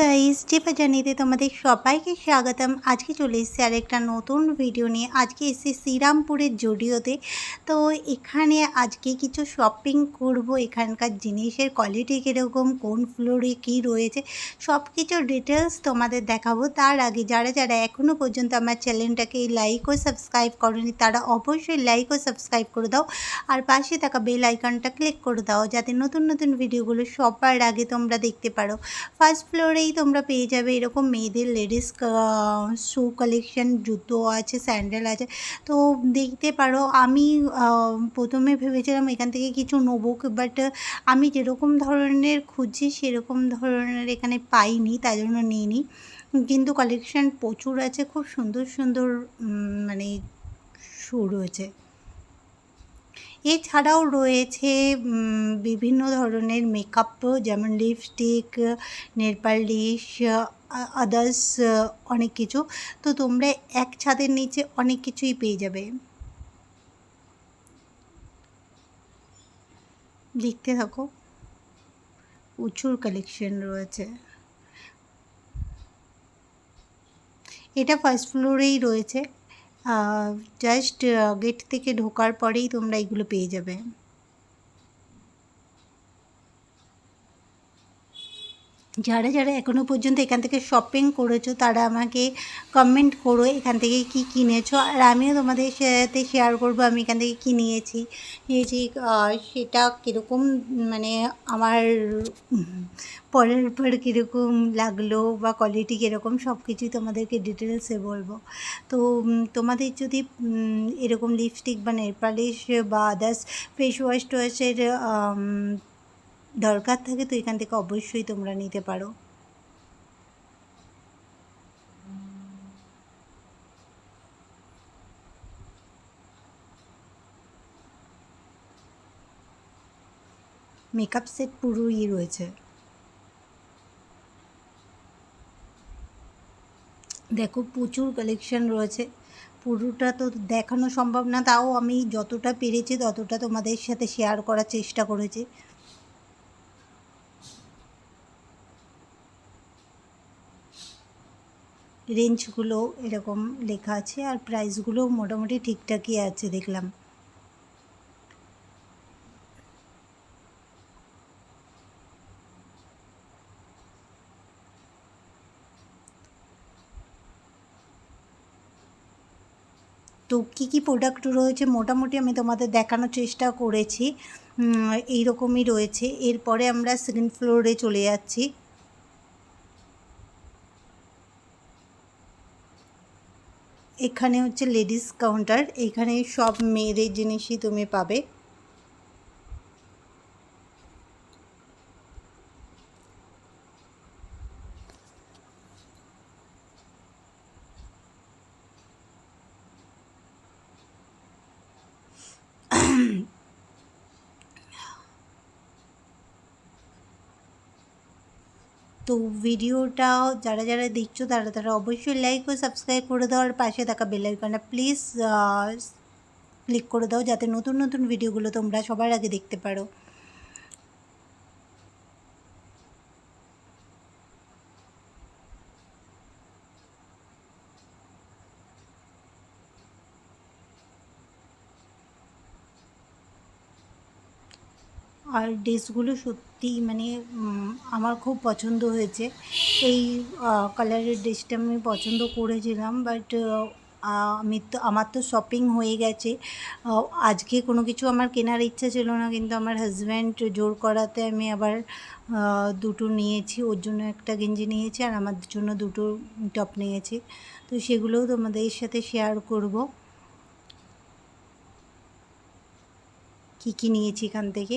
Guys, টিপা জানিতে তোমাদের সবাইকে স্বাগতম। আজকে চলে এসেছি আরেকটা নতুন ভিডিও নিয়ে। আজকে এসেছি শ্রীরামপুরের জুডিওতে। তো এখানে আজকে কিছু শপিং করব। এখানকার জিনিসের কোয়ালিটি কীরকম, কোন ফ্লোরে কী রয়েছে, সব কিছু ডিটেলস তোমাদের দেখাবো। তার আগে যারা যারা এখনও পর্যন্ত আমার চ্যানেলটাকে লাইক ও সাবস্ক্রাইব করোনি তারা অবশ্যই লাইক ও সাবস্ক্রাইব করে দাও, আর পাশে থাকা বেল আইকনটা ক্লিক করে দাও যাতে নতুন নতুন ভিডিওগুলো সবার আগে তোমরা দেখতে পারো। ফার্স্ট ফ্লোরেই তোমরা পেয়ে যাবে এরকম মেয়েদের লেডিস শু কালেকশন, জুতো আছে, স্যান্ডেল আছে। তো দেখতে পারো। আমি প্রথমে ভেবেছিলাম এখান থেকে কিছু নেবো, বাট আমি যেরকম ধরনের খুঁজছি সেরকম ধরনের এখানে পাইনি, তাই জন্য নিইনি। কিন্তু কালেকশান প্রচুর আছে, খুব সুন্দর সুন্দর মানে শু রয়েছে। এছাড়াও রয়েছে বিভিন্ন ধরনের মেকআপ, যেমন লিপস্টিক, নেল পালিশ, আদার্স অনেক কিছু। তো তোমরা এক ছাদের নিচে অনেক কিছুই পেয়ে যাবে। দেখতে থাকো, প্রচুর কালেকশন রয়েছে। এটা ফার্স্ট ফ্লোরেই রয়েছে। জাস্ট গেট থেকে ঢোকার পরেই তোমরা এগুলো পেয়ে যাবে। যারা যারা এখনও পর্যন্ত এখান থেকে শপিং করেছো তারা আমাকে কমেন্ট করো এখান থেকে কি কিনেছো, আর আমিও তোমাদের সাথে শেয়ার করবো আমি এখান থেকে কী নিয়েছি সেটা কীরকম, মানে আমার পরের পর কীরকম লাগলো বা কোয়ালিটি কীরকম সব কিছুই তোমাদেরকে ডিটেলসে বলবো। তো তোমাদের যদি এরকম লিপস্টিক বা নেল পালিশ বা আদার্স ফেস ওয়াশ টোয়াশের দরকার থাকে তো এখান থেকে অবশ্যই তোমরা নিতে পারো। মেকআপ সেট পুরোই রয়েছে। দেখো প্রচুর কালেকশন রয়েছে, পুরোটা তো দেখানো সম্ভব না, তাও আমি যতটা পেরেছি ততটা তোমাদের সাথে শেয়ার করার চেষ্টা করেছি। রেঞ্জগুলো এরকম লেখা আছে, আর প্রাইসগুলো মোটামুটি ঠিকঠাকই আছে দেখলাম। তো কী কী প্রোডাক্ট রয়েছে মোটামুটি আমি তোমাদের দেখানোর চেষ্টা করেছি। এই রকমই রয়েছে। এরপরে আমরা সেকেন্ড ফ্লোরে চলে যাচ্ছি। এখানে হচ্ছে লেডিস কাউন্টার, এখানে সব মেয়েদের জিনিসই তুমি পাবে। তো ভিডিওটা যারা যারা দেখছো তারা তারা অবশ্যই লাইক ও সাবস্ক্রাইব করে দাও, আর পাশে থাকা বেল আইকনটা প্লিজ ক্লিক করে দাও যাতে নতুন নতুন ভিডিওগুলো তোমরা সবার আগে দেখতে পারো। আর ড্রেসগুলো সত্যি মানে আমার খুব পছন্দ হয়েছে। এই কালারের ড্রেসটা আমি পছন্দ করেছিলাম, বাট আমার তো শপিং হয়ে গেছে। আজকে কোনো কিছু আমার কেনার ইচ্ছা ছিল না, কিন্তু আমার হাজব্যান্ড জোর করাতে আমি আবার দুটো নিয়েছি। ওর জন্য একটা গেঞ্জি নিয়েছি আর আমার জন্য দুটো টপ নিয়েছি। তো সেগুলোও তোমাদের সাথে শেয়ার করব কী নিয়েছি এখান থেকে।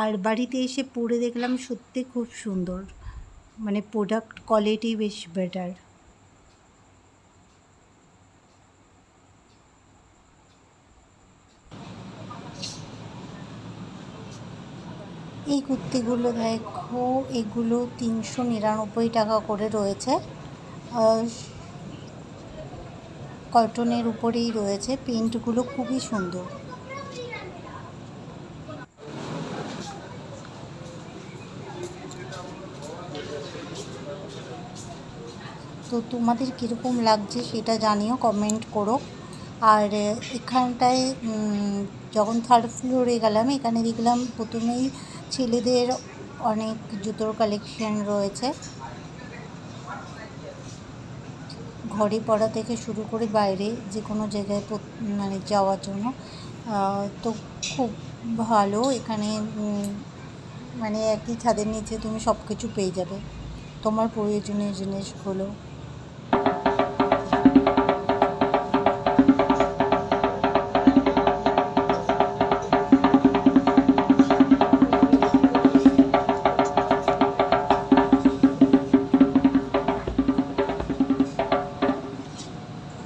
আর বাড়িতে এসে পরে দেখলাম সত্যি খুব সুন্দর, মানে প্রোডাক্ট কোয়ালিটি বেশ বেটার। এই কুর্তিগুলো দেখো, এগুলো 399 টাকা করে রয়েছে। কটনের উপরেই রয়েছে, প্রিন্টগুলো খুবই সুন্দর। তো তোমাদের কীরকম লাগছে সেটা জানিও, কমেন্ট করো। আর এখানটায় যখন থার্ড ফ্লোরে গেলাম, এখানে দেখলাম প্রথমেই ছেলেদের অনেক জুতোর কালেকশন রয়েছে, ঘড়ি পরা থেকে শুরু করে বাইরে যে কোনো জায়গায় মানে যাওয়ার জন্য। তো খুব ভালো এখানে, মানে একই ছাদের নিচে তুমি সব কিছু পেয়ে যাবে তোমার প্রয়োজনীয় জিনিসগুলো।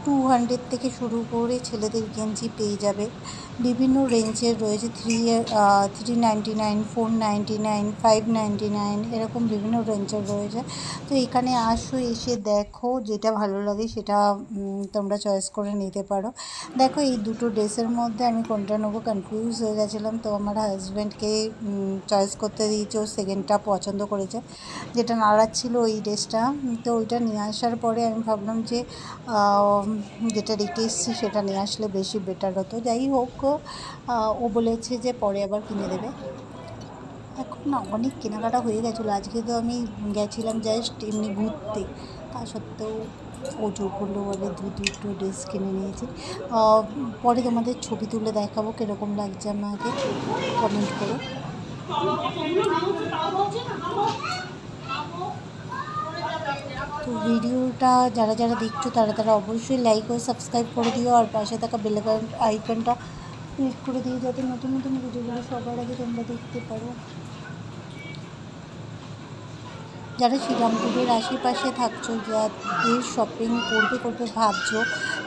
200 থেকে শুরু করে ছেলেদের গেঞ্জি পেয়ে যাবে, বিভিন্ন রেঞ্জের রয়েছে। 399, 499, 599 এরকম বিভিন্ন রেঞ্জের রয়েছে। তো এখানে আসো, এসে দেখো যেটা ভালো লাগে সেটা তোমরা চয়েস করে নিতে পারো। দেখো এই দুটো ড্রেসের মধ্যে আমি কোনটা নেবো কনফিউজ হয়ে গেছিলাম, তো আমার হাজব্যান্ডকে চয়েস করতে দিয়েছে, ও সেকেন্ডটা পছন্দ করেছে, যেটা নাড়াচ্ছিল ওই ড্রেসটা। তো ওইটা নিয়ে আসার পরে আমি ভাবলাম যে যেটা রেখে এসেছি সেটা নিয়ে আসলে বেশি বেটার হতো। যাই হোক, ও বলেছে যে পরে আবার কিনে দেবে। এখন না অনেক কেনাকাটা হয়ে গেছিলো, আজকে তো আমি গেছিলাম জাস্ট এমনি ঘুরতে, তা সত্ত্বেও ও জোর করলো বলে দুটো ড্রেস কিনে নিয়েছি। পরে তোমাদের ছবি তুলে দেখাবো কীরকম লাগছে আমাকে, কমেন্ট করো। তো ভিডিওটা যারা যারা দেখছো তারা অবশ্যই লাইক ও সাবস্ক্রাইব করে দিও, আর পাশে থাকা বেল আইকনটা ক্লিক করে দিও যাতে নতুন নতুন ভিডিওগুলো সবার আগে তোমরা দেখতে পারো। যারা শ্রীরামপুরের আশেপাশে থাকছো, যাদের শপিং করবে ভাবছো,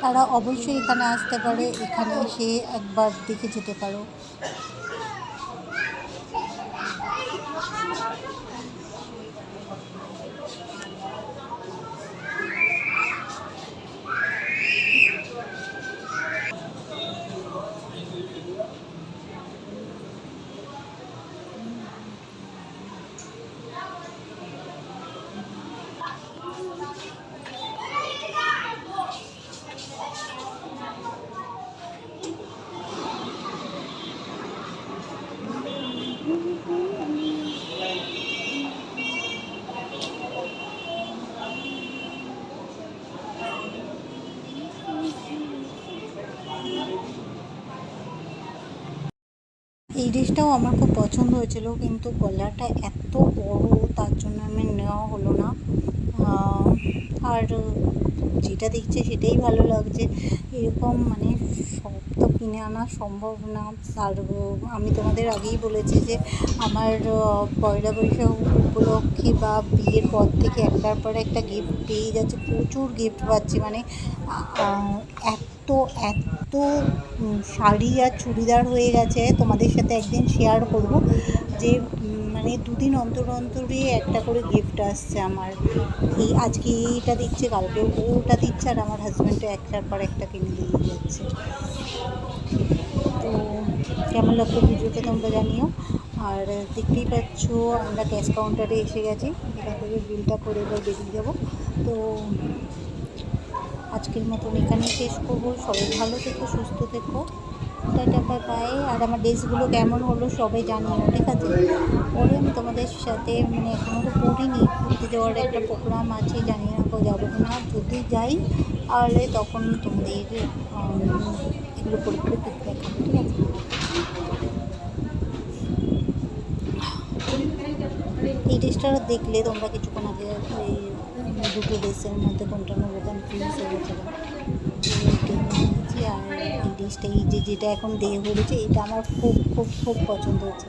তারা অবশ্যই এখানে আসতে পারে, এখানে এসে একবার দেখে যেতে পারো। এই ড্রেসটাও আমার খুব পছন্দ হয়েছিল, কিন্তু গলাটা এত বড় তার জন্য আমি নেওয়া হলো না। আর যেটা দেখছে সেটাই ভালো লাগছে, এরকম মানে সব তো কিনে আনা সম্ভব না। আর আমি তোমাদের আগেই বলেছি যে আমার পয়লা বৈশাখ উপলক্ষে বা বিয়ের পর থেকে একটার পর একটা গিফট পেয়ে যাচ্ছে, প্রচুর গিফট পাচ্ছি। মানে এত শাড়ি আর চুড়িদার হয়ে গেছে, তোমাদের সাথে একদিন শেয়ার করব যে মানে দুদিন অন্তরই একটা করে গিফট আসছে আমার। এই আজকে এইটা দিচ্ছে, কালকে ওটা দিচ্ছে, আর আমার হাজব্যান্ডে একটার পর একটা কিনে দিয়ে যাচ্ছে। তো কেমন লাগলো ভিডিওটা তোমরা জানিও। আর দেখতেই পাচ্ছ আমরা ক্যাশ কাউন্টারে এসে গেছি, এখান থেকে বিলটা করে এবার বেরিয়ে যাবো। তো আজকের মতন এখানেই শেষ করবো। সবাই ভালো থেকো, সুস্থ থেকো, টাটা বাই বাই। আর আমার ড্রেসগুলো কেমন হলো সবাই জানিও, ঠিক আছে? পরে আমি তোমাদের সাথে মানে এখনও তো পড়িনি, ঘুরতে যাওয়ার একটা প্রোগ্রাম আছে, জানি না কেউ যাবো না, যদি যাই তাহলে তখন তোমাদের এগুলো করে পিক দেখাবো, ঠিক আছে? এই ড্রেসটা দেখলে তোমরা কিছুক্ষণ আগে ওই দুটো ড্রেসের মধ্যে কোনটা নেবো কনফিউজ হয়ে গেছিলাম, নিয়েছি। আর এই ড্রেসটা এই যেটা এখন দিয়ে বলেছে এটা আমার খুব পছন্দ হচ্ছে।